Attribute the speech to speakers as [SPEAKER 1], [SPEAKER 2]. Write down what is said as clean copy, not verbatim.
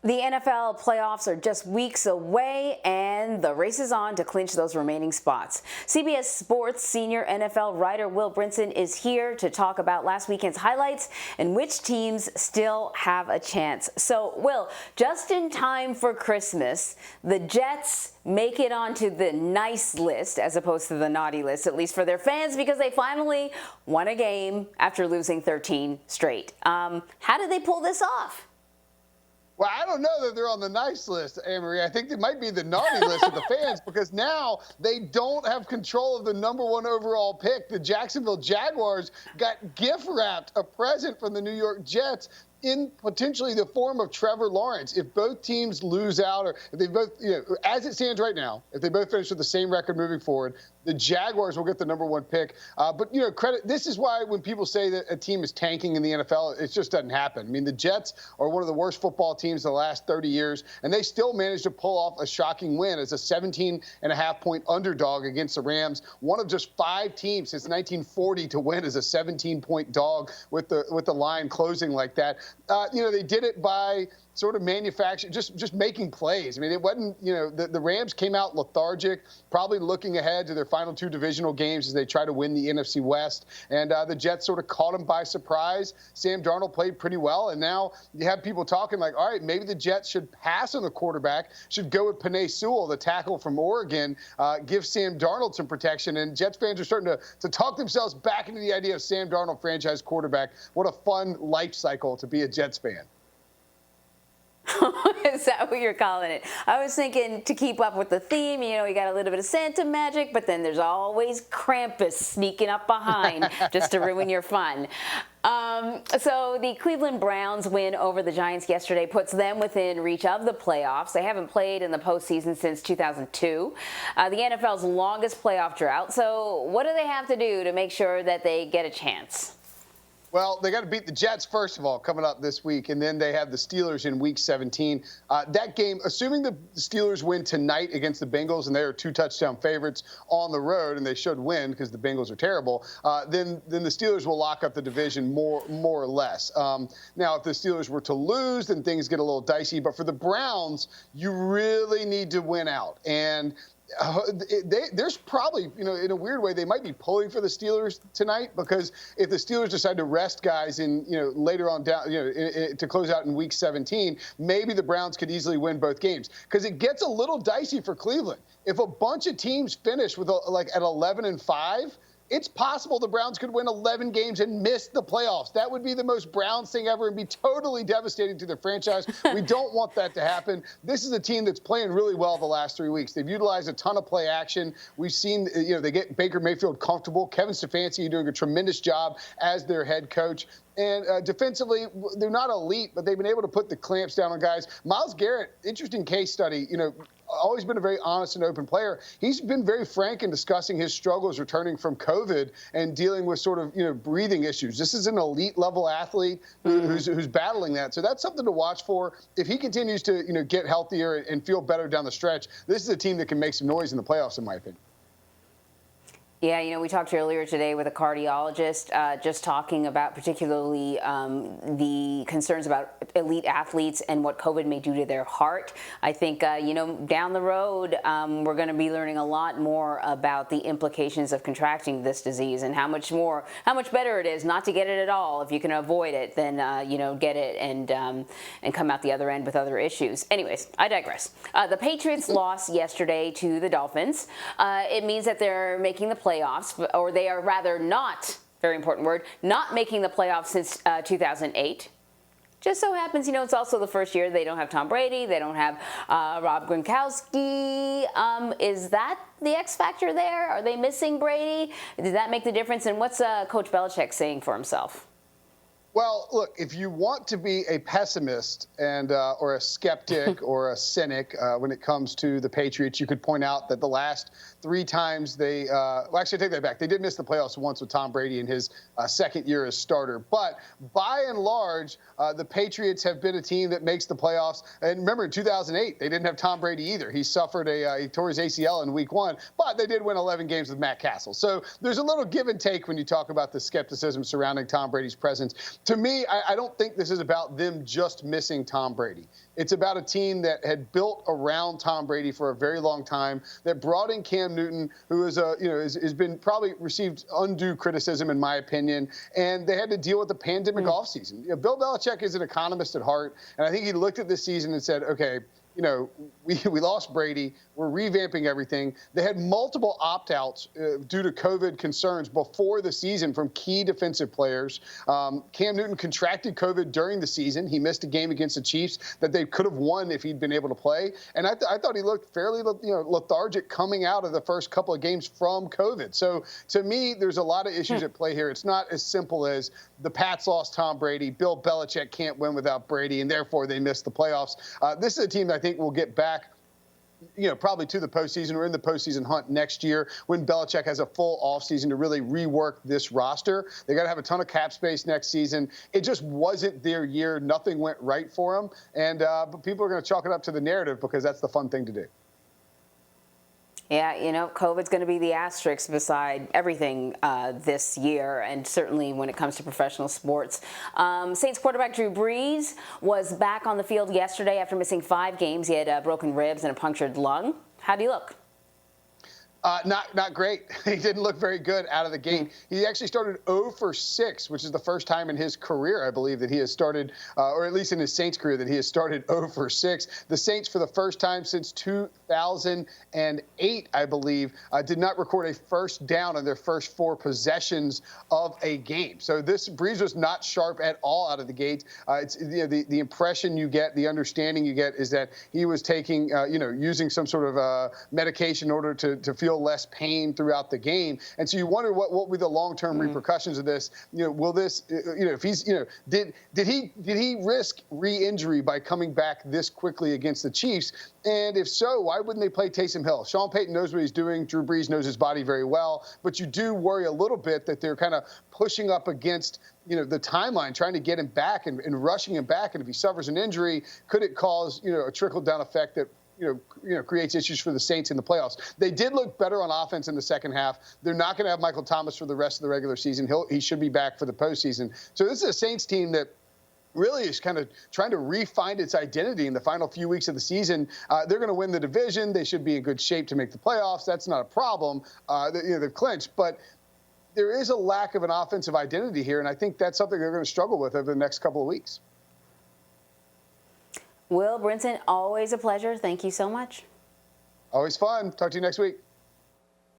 [SPEAKER 1] The NFL playoffs are just weeks away, and the race is on to clinch those remaining spots. CBS Sports senior NFL writer Will Brinson is here to talk about last weekend's highlights and which teams still have a chance. So, Will, just in time for Christmas, the Jets make it onto the nice list as opposed to the naughty list, at least for their fans, because they finally won a game after losing 13 straight. How did they pull this off?
[SPEAKER 2] Well, I don't know that they're on the nice list, Anne-Marie. I think they might be the naughty list of the fans because now they don't have control of the #1 overall pick. The Jacksonville Jaguars got gift-wrapped a present from the New York Jets in potentially the form of Trevor Lawrence. If both teams lose out, or if they both, as it stands right now, if they both finish with the same record moving forward, the Jaguars will get the #1 pick. But, credit, this is why when people say that a team is tanking in the NFL, it just doesn't happen. I mean, the Jets are one of the worst football teams in the last 30 years, and they still managed to pull off a shocking win as a 17.5-point underdog against the Rams, one of just 5 teams since 1940 to win as a 17-point dog with the line closing like that. They did it by sort of manufacturing, just making plays. I mean, it wasn't, the Rams came out lethargic, probably looking ahead to their final 2 divisional games as they try to win the NFC West. And the Jets sort of caught them by surprise. Sam Darnold played pretty well. And now you have people talking like, all right, maybe the Jets should pass on the quarterback, should go with Penei Sewell, the tackle from Oregon, give Sam Darnold some protection. And Jets fans are starting to talk themselves back into the idea of Sam Darnold franchise quarterback. What a fun life cycle to be a Jets fan.
[SPEAKER 1] Is that what you're calling it? I was thinking to keep up with the theme, you got a little bit of Santa magic, but then there's always Krampus sneaking up behind just to ruin your fun. So the Cleveland Browns win over the Giants yesterday puts them within reach of the playoffs. They haven't played in the postseason since 2002, the NFL's longest playoff drought. So what do they have to do to make sure that they get a chance?
[SPEAKER 2] Well, they got to beat the Jets, first of all, coming up this week, and then they have the Steelers in Week 17. That game, assuming the Steelers win tonight against the Bengals, and they are 2-touchdown favorites on the road, and they should win because the Bengals are terrible, then the Steelers will lock up the division more or less. Now, if the Steelers were to lose, then things get a little dicey. But for the Browns, you really need to win out. And there's probably, in a weird way, they might be pulling for the Steelers tonight because if the Steelers decide to rest guys in, later on down, to close out in Week 17, maybe the Browns could easily win both games because it gets a little dicey for Cleveland. If a bunch of teams finish with at 11-5, it's possible the Browns could win 11 games and miss the playoffs. That would be the most Browns thing ever and be totally devastating to the franchise. We don't want that to happen. This is a team that's playing really well the last 3 weeks. They've utilized a ton of play action. We've seen, they get Baker Mayfield comfortable. Kevin Stefanski doing a tremendous job as their head coach. And defensively, they're not elite, but they've been able to put the clamps down on guys. Myles Garrett, interesting case study, always been a very honest and open player. He's been very frank in discussing his struggles returning from COVID and dealing with sort of, breathing issues. This is an elite level athlete who's battling that. So that's something to watch for. If he continues to, get healthier and feel better down the stretch, this is a team that can make some noise in the playoffs, in my opinion.
[SPEAKER 1] Yeah, we talked earlier today with a cardiologist just talking about particularly the concerns about elite athletes and what COVID may do to their heart. I think, down the road, we're going to be learning a lot more about the implications of contracting this disease and how much better it is not to get it at all if you can avoid it than, get it and come out the other end with other issues. Anyways, I digress. The Patriots lost yesterday to the Dolphins. It means that they're making the playoffs, or they are rather not, very important word, not making the playoffs since 2008. Just so happens, it's also the first year they don't have Tom Brady, they don't have Rob Gronkowski. Is that the X factor there? Are they missing Brady? Did that make the difference? And what's Coach Belichick saying for himself?
[SPEAKER 2] Well, look, if you want to be a pessimist and or a skeptic or a cynic when it comes to the Patriots, you could point out that the last 3 times they well, actually, I take that back. They did miss the playoffs once with Tom Brady in his second year as starter. But by and large, the Patriots have been a team that makes the playoffs. And remember, in 2008, they didn't have Tom Brady either. He suffered he tore his ACL in Week 1, but they did win 11 games with Matt Castle. So there's a little give and take when you talk about the skepticism surrounding Tom Brady's presence To me, I don't think this is about them just missing Tom Brady. It's about a team that had built around Tom Brady for a very long time, that brought in Cam Newton, who is has been probably received undue criticism, in my opinion, and they had to deal with the pandemic offseason. Bill Belichick is an economist at heart, and I think he looked at this season and said, okay, we lost Brady. We're revamping everything. They had multiple opt-outs due to COVID concerns before the season from key defensive players. Cam Newton contracted COVID during the season. He missed a game against the Chiefs that they could have won if he'd been able to play. And I thought he looked fairly lethargic coming out of the first couple of games from COVID. So to me, there's a lot of issues at play here. It's not as simple as the Pats lost Tom Brady, Bill Belichick can't win without Brady, and therefore they missed the playoffs. This is a team that I think will get back probably to the postseason. We're in the postseason hunt next year when Belichick has a full offseason to really rework this roster. They got to have a ton of cap space next season. It just wasn't their year. Nothing went right for them. And but people are going to chalk it up to the narrative because that's the fun thing to do.
[SPEAKER 1] Yeah, COVID's going to be the asterisk beside everything this year, and certainly when it comes to professional sports. Saints quarterback Drew Brees was back on the field yesterday after missing 5 games. He had broken ribs and a punctured lung. How do you look?
[SPEAKER 2] Not great. He didn't look very good out of the gate. He actually started 0 for 6, which is the first time in his career, I believe, that he has started, or at least in his Saints career, that he has started 0 for 6. The Saints, for the first time since 2008, I believe, did not record a first down in their first 4 possessions of a game. So this Brees was not sharp at all out of the gate. It's the impression you get, the understanding you get is that he was taking, using some sort of medication in order to feel less pain throughout the game. And so you wonder what will be the long-term repercussions of this. Will this, if he's, did he risk re-injury by coming back this quickly against the Chiefs? And if so, why wouldn't they play Taysom Hill? Sean Payton knows what he's doing. Drew Brees knows his body very well. But you do worry a little bit that they're kind of pushing up against the timeline, trying to get him back and rushing him back. And if he suffers an injury, could it cause, a trickle-down effect that creates issues for the Saints in the playoffs? They did look better on offense in the second half. They're not going to have Michael Thomas for the rest of the regular season. He should be back for the postseason. So this is a Saints team that really is kind of trying to re-find its identity in the final few weeks of the season. They're going to win the division. They should be in good shape to make the playoffs. That's not a problem. They've clinched. But there is a lack of an offensive identity here, and I think that's something they're going to struggle with over the next couple of weeks.
[SPEAKER 1] Will Brinson, always a pleasure. Thank you so much.
[SPEAKER 2] Always fun. Talk to you next week.